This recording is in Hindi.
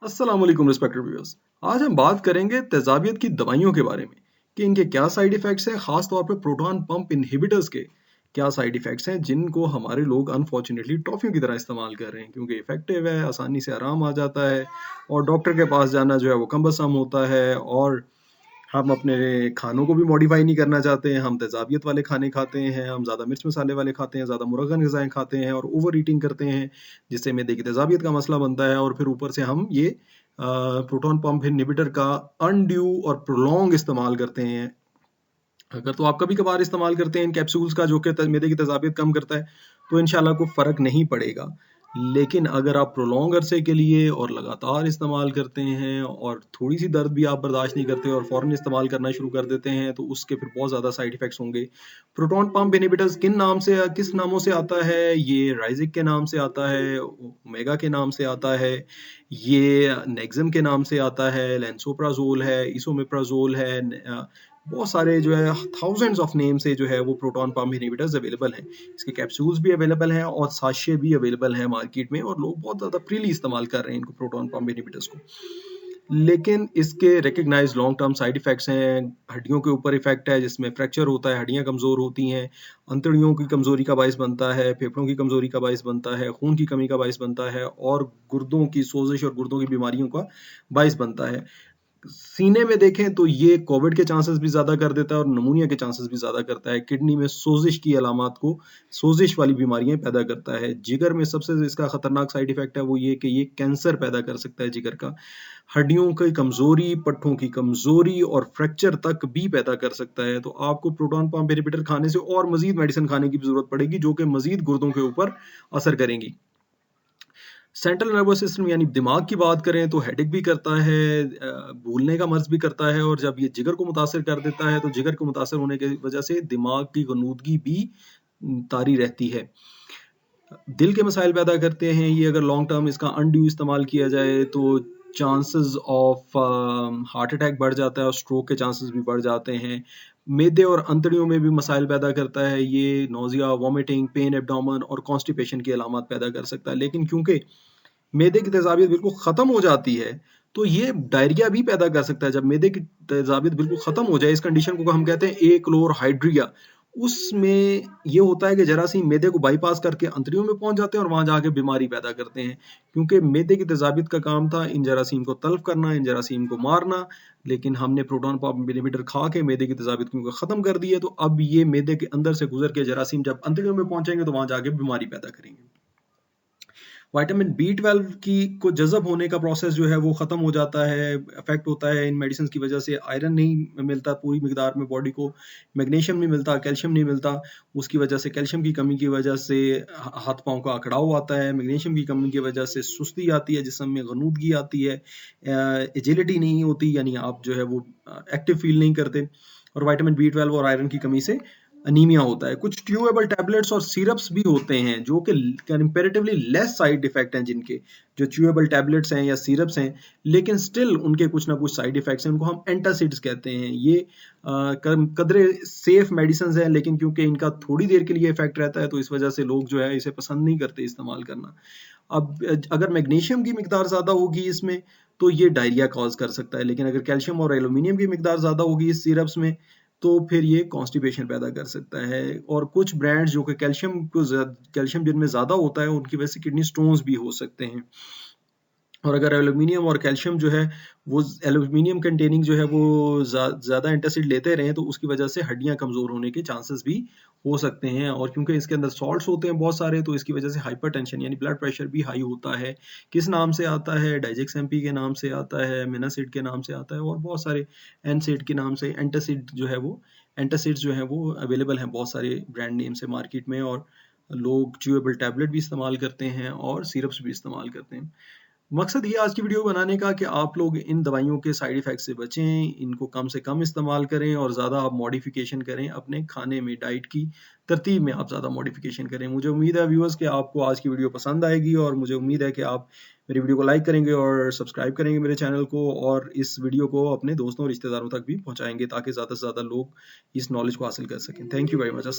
अस्सलाम वालेकुम रिस्पेक्टेड व्यूअर्स। आज हम बात करेंगे तेजाबियत की दवाइयों के बारे में कि इनके क्या साइड इफ़ेक्ट्स हैं, ख़ास तौर पे प्रोटॉन पंप इनहिबिटर्स के क्या साइड इफ़ेक्ट्स हैं जिनको हमारे लोग अनफॉर्चुनेटली टॉफ़ियों की तरह इस्तेमाल कर रहे हैं क्योंकि इफ़ेक्टिव है, आसानी से आराम आ जाता है और डॉक्टर के पास जाना जो है वो कम्बरसम होता है और हम अपने खानों को भी मॉडिफाई नहीं करना चाहते हैं, हम तेज़ाबियत वाले खाने खाते हैं, हम ज़्यादा मिर्च मसाले वाले खाते हैं, ज़्यादा मुरगन ग़िज़ाएँ खाते हैं और ओवर ईटिंग करते हैं, जिससे मैदे की तेज़ाबियत का मसला बनता है और फिर ऊपर से हम ये प्रोटॉन पंप इन्हिबिटर का अनड्यू और प्रोलॉन्ग इस्तेमाल करते हैं। अगर तो आप कभी-कभार इस्तेमाल करते हैं इन कैप्सूल्स का जो कि मैदे की तेज़ाबियत कम करता है, तो इंशाल्लाह कोई फ़र्क नहीं पड़ेगा। लेकिन अगर आप प्रोलॉन्ग अरसे के लिए और लगातार इस्तेमाल करते हैं और थोड़ी-सी दर्द भी आप बर्दाश्त नहीं करते और फ़ौरन इस्तेमाल करना शुरू कर देते हैं, तो उसके फिर बहुत ज़्यादा साइड इफ़ेक्ट्स होंगे। प्रोटॉन पंप इन्हिबिटर्स किस नामों से आता है? ये राइज़िक के नाम से आता है, ओमेगा के नाम से आता है, ये नेक्सम के नाम से आता है, लैंसोप्राज़ोल है, इसोमेप्राज़ोल है, बहुत सारे जो है थाउजेंड्स ऑफ नेम से जो है वो प्रोटॉन पंप इन्हिबिटर्स अवेलेबल हैं। इसके कैप्सूल्स भी अवेलेबल हैं और साशे भी अवेलेबल हैं मार्केट में और लोग बहुत ज़्यादा फ्रीली इस्तेमाल कर रहे हैं इनको प्रोटॉन पंप इन्हिबिटर्स को। लेकिन इसके recognized long term side effects हैं, हड्डियों के ऊपर इफ़ेक्ट है जिसमें फ्रैक्चर होता है, हड्डियाँ कमज़ोर होती हैं, अंतड़ियों की कमज़ोरी का बाइस बनता है, फेफड़ों की कमज़ोरी का बाइस बनता है, खून की कमी का बाइस बनता है और गुर्दों की सोज़िश और गुर्दों की बीमारियों का बाइस बनता है। सीने में देखें तो ये कोविड के चांसेस भी ज़्यादा कर देता है और निमोनिया के चांसेस भी ज़्यादा करता है। किडनी में सोज़िश की अलामात को सोज़िश वाली बीमारियाँ पैदा करता है। जिगर में सबसे इसका खतरनाक साइड इफ़ेक्ट है वो ये कि ये कैंसर पैदा कर सकता है जिगर का। हड्डियों की कमज़ोरी, पट्ठों की कमज़ोरी और फ्रैक्चर तक भी पैदा कर सकता है। तो आपको प्रोटॉन पंप इन्हिबिटर खाने से और मज़ीद मेडिसिन खाने की ज़रूरत पड़ेगी जो कि मज़ीद गुर्दों के ऊपर असर करेंगी। सेंट्रल नर्वस सिस्टम यानी दिमाग की बात करें तो हेडेक भी करता है, भूलने का मर्ज़ भी करता है और जब ये जिगर को मुतासिर कर देता है तो जिगर को मुतासिर होने की वजह से दिमाग की गनूदगी भी तारी रहती है। दिल के मसाइल पैदा करते हैं ये अगर लॉन्ग टर्म इसका अनड्यू इस्तेमाल किया जाए तो चांसेस ऑफ हार्ट अटैक बढ़ जाता है और स्ट्रोक के चांसेस भी बढ़ जाते हैं। मैदे और अंतड़ियों में भी मसाइल पैदा करता है ये, नोज़िया, वॉमिटिंग, पेन एब्डोमेन और कॉन्स्टिपेशन की अलामत पैदा कर सकता है। लेकिन क्योंकि मैदे की तेज़ाबियत बिल्कुल ख़त्म हो जाती है, तो ये डायरिया भी पैदा कर सकता है। जब मैदे की तेज़ाबियत बिल्कुल ख़त्म हो जाए, इस कंडीशन को हम कहते हैं एक्लोरहाइड्रिया। उसमें ये होता है कि जरासीम मैदे को बाईपास करके अंतड़ियों में पहुँच जाते हैं और वहाँ जाके बीमारी पैदा करते हैं। क्योंकि मैदे की तेज़ाबियत का काम था इन जरासीम को तल्फ़ करना, इन जरासीम को मारना, लेकिन हमने प्रोटॉन पंप इन्हिबिटर खा के मैदे की तेज़ाबियत क्योंकि ख़त्म कर दी है, तो अब ये मैदे के अंदर से गुज़र के जरासीम जब अंतड़ियों में पहुँचेंगे, तो वहाँ जाके बीमारी पैदा करेंगे। विटामिन बी 12 की को जज़ब होने का प्रोसेस जो है वो ख़त्म हो जाता है, अफ़ेक्ट होता है इन मेडिसिन की वजह से। आयरन नहीं मिलता पूरी मिकदार में बॉडी को, मैग्नीशियम नहीं मिलता, कैल्शियम नहीं मिलता, उसकी वजह से कैल्शियम की कमी की वजह से हाथ पाँव का अकड़ाव आता है, मैग्नीशियम की कमी की वजह से सुस्ती आती है, जिस्म में गनूदगी आती है, एजिलिटी नहीं होती यानी आप जो है वो एक्टिव फील नहीं करते और विटामिन बी 12 और आयरन की कमी से अनीमिया होता है। कुछ च्यूएबल टैबलेट्स और सिरप्स भी होते हैं जो कि कंपैरेटिवली लेस साइड इफेक्ट हैं जिनके, जो च्यूएबल टैबलेट्स हैं या सिरप्स हैं, लेकिन स्टिल उनके कुछ ना कुछ साइड इफेक्ट्स हैं, उनको हम एंटासिड्स कहते हैं। ये कदरे सेफ मेडिसिन हैं लेकिन क्योंकि इनका थोड़ी देर के लिए इफेक्ट रहता है तो इस वजह से लोग जो है इसे पसंद नहीं करते इस्तेमाल करना। अब अगर मैग्नीशियम की मिकदार ज़्यादा होगी इसमें तो ये डायरिया कॉज कर सकता है, लेकिन अगर कैल्शियम और एल्यूमिनियम की मिकदार ज़्यादा होगी इस सिरप्स में तो फिर ये कॉन्स्टिपेशन पैदा कर सकता है। और कुछ ब्रांड्स जो कि कैल्शियम जिनमें ज़्यादा होता है उनकी वजह से किडनी स्टोन्स भी हो सकते हैं। और अगर एल्यूमिनियम और कैल्शियम जो है वो एल्यूमिनियम कंटेनिंग जो है वो ज़्यादा एंटासिड लेते रहें तो उसकी वजह से हड्डियाँ कमज़ोर होने के चांसेस भी हो सकते हैं। और क्योंकि इसके अंदर सॉल्ट्स होते हैं बहुत सारे तो इसकी वजह से हाइपरटेंशन यानी ब्लड प्रेशर भी हाई होता है। किस नाम से आता है? डाइजेक्सिन के नाम से आता है, मिनासिड के नाम से आता है और बहुत सारे एनसिड के नाम से एंटासिड जो है वो एंटासिड्स जो है वो अवेलेबल हैं बहुत सारे ब्रांड नेम से मार्केट में और लोग च्यूएबल टैबलेट भी इस्तेमाल करते हैं और सिरप्स भी इस्तेमाल करते हैं। मकसद ये आज की वीडियो बनाने का कि आप लोग इन दवाइयों के साइड इफ़ेक्ट से बचें, इनको कम से कम इस्तेमाल करें और ज़्यादा आप मॉडिफ़िकेशन करें अपने खाने में, डाइट की तरतीब में आप ज़्यादा मॉडिफ़िकेशन करें। मुझे उम्मीद है व्यूअर्स कि आपको आज की वीडियो पसंद आएगी और मुझे उम्मीद है कि आप मेरी वीडियो को लाइक करेंगे और सब्सक्राइब करेंगे मेरे चैनल को और इस वीडियो को अपने दोस्तों और रिश्तेदारों तक भी पहुँचाएँगे ताकि ज़्यादा से ज़्यादा लोग इस नॉलेज को हासिल कर सकें। Thank you very much.